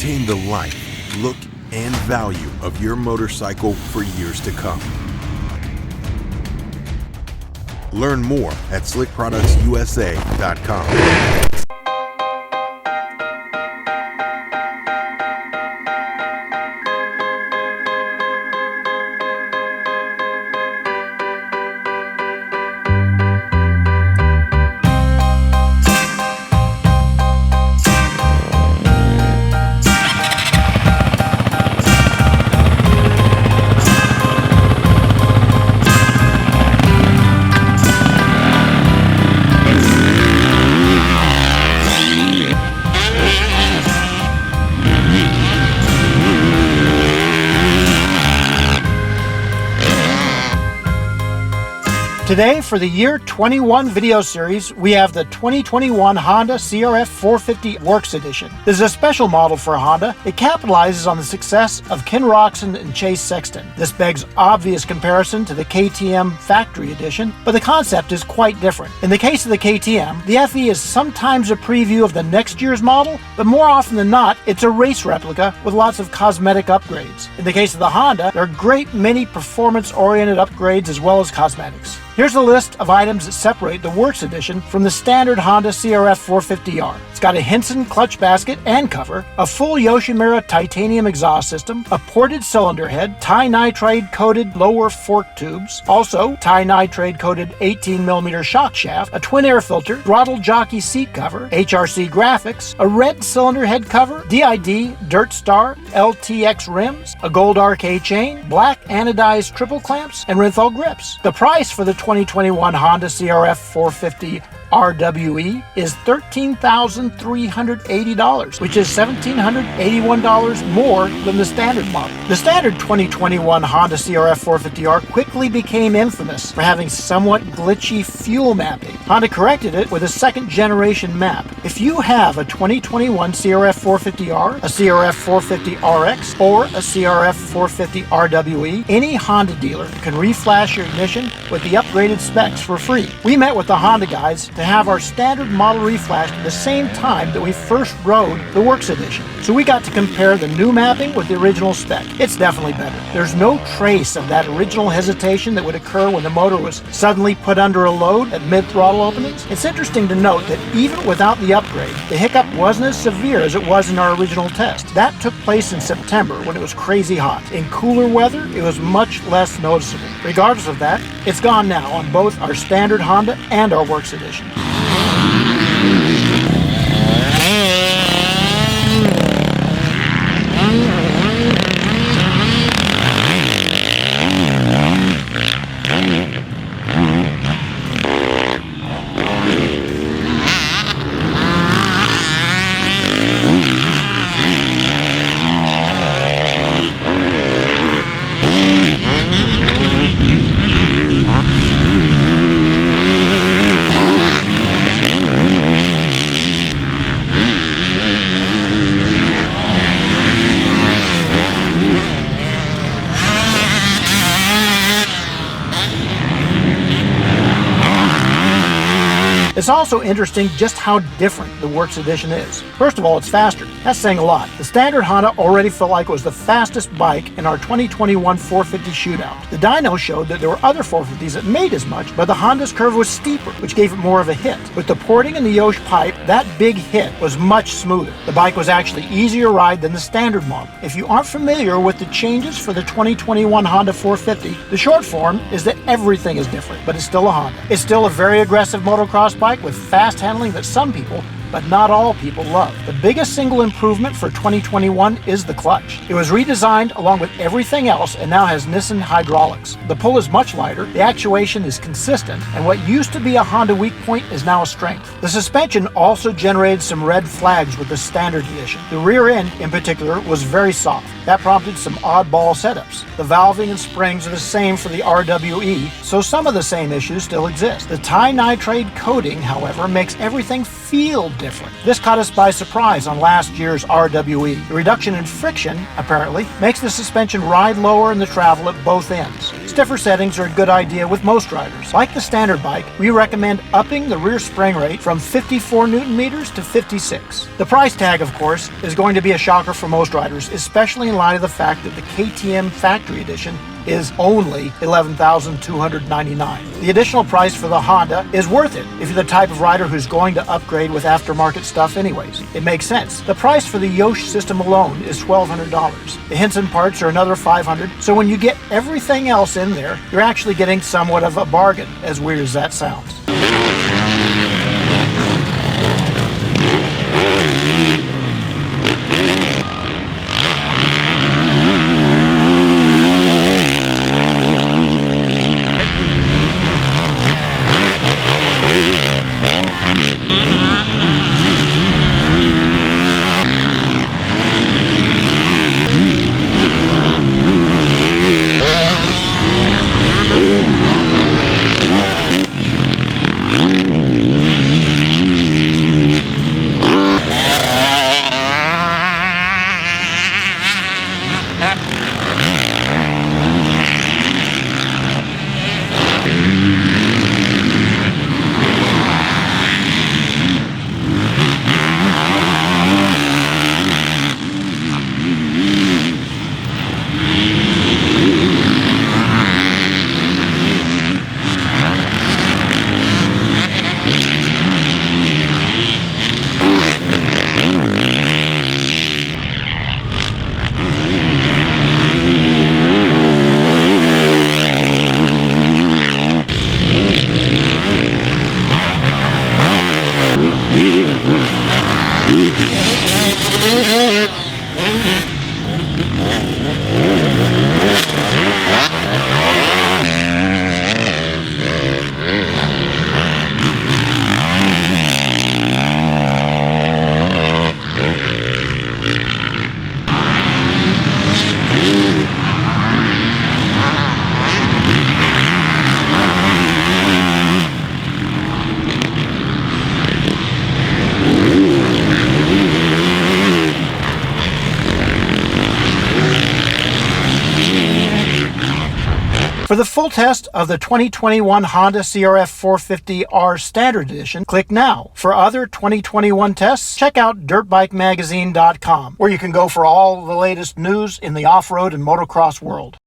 maintain the life, look, and value of your motorcycle for years to come. Learn more at slickproductsusa.com. Today, for the Year 21 video series, we have the 2021 Honda CRF450 Works Edition. This is a special model for Honda. It capitalizes on the success of Ken Roczen and Chase Sexton. This begs obvious comparison to the KTM Factory Edition, but the concept is quite different. In the case of the KTM, the FE is sometimes a preview of the next year's model, but more often than not, it's a race replica with lots of cosmetic upgrades. In the case of the Honda, there are great many performance-oriented upgrades as well as cosmetics. Here's a list of items that separate the Works Edition from the standard Honda CRF450R. It's got a Hinson clutch basket and cover, a full Yoshimura titanium exhaust system, a ported cylinder head, Ti-nitride coated lower fork tubes, also Ti-nitride coated 18mm shock shaft, a twin air filter, throttle jockey seat cover, HRC graphics, a red cylinder head cover, DID Dirt Star LTX rims, a gold RK chain, black anodized triple clamps, and Renthal grips. The price for the 2021 Honda CRF450 RWE is $13,380, which is $1,781 more than the standard model. The standard 2021 Honda CRF450R quickly became infamous for having somewhat glitchy fuel mapping. Honda corrected it with a second generation map. If you have a 2021 CRF450R, a CRF450RX, or a CRF450 RWE, any Honda dealer can reflash your ignition with the upgraded specs for free. We met with the Honda guys to have our standard model reflashed at the same time that we first rode the Works Edition. So we got to compare the new mapping with the original spec. It's definitely better. There's no trace of that original hesitation that would occur when the motor was suddenly put under a load at mid-throttle openings. It's interesting to note that even without the upgrade, the hiccup wasn't as severe as it was in our original test. That took place in September when it was crazy hot. In cooler weather, it was much less noticeable. Regardless of that, it's gone now on both our standard Honda and our Works Edition. It's also interesting just how different the Works Edition is. First of all, it's faster. That's saying a lot. The standard Honda already felt like it was the fastest bike in our 2021 450 shootout. The dyno showed that there were other 450s that made as much, but the Honda's curve was steeper, which gave it more of a hit. With the porting and the Yosh pipe, that big hit was much smoother. The bike was actually easier to ride than the standard model. If you aren't familiar with the changes for the 2021 Honda 450, the short form is that everything is different, but it's still a Honda. It's still a very aggressive motocross bike with fast handling that some people, but not all people, love. The biggest single improvement for 2021 is the clutch. It was redesigned along with everything else and now has Nissin hydraulics. The pull is much lighter, the actuation is consistent, and what used to be a Honda weak point is now a strength. The suspension also generated some red flags with the standard edition. The rear end, in particular, was very soft. That prompted some oddball setups. The valving and springs are the same for the RWE, so some of the same issues still exist. The Ti-nitride coating, however, makes everything feel different. This caught us by surprise on last year's RWE. The reduction in friction, apparently, makes the suspension ride lower in the travel at both ends. Stiffer settings are a good idea with most riders. Like the standard bike, we recommend upping the rear spring rate from 54 Newton meters to 56. The price tag, of course, is going to be a shocker for most riders, especially in light of the fact that the KTM Factory Edition is only $11,299. The additional price for the Honda is worth it if you're the type of rider who's going to upgrade with aftermarket stuff anyways. It makes sense. The price for the Yosh system alone is $1,200. The Hinson parts are another $500, so when you get everything else in there, you're actually getting somewhat of a bargain, as weird as that sounds. For the full test of the 2021 Honda CRF450R Standard Edition, click now. For other 2021 tests, check out DirtBikeMagazine.com, where you can go for all the latest news in the off-road and motocross world.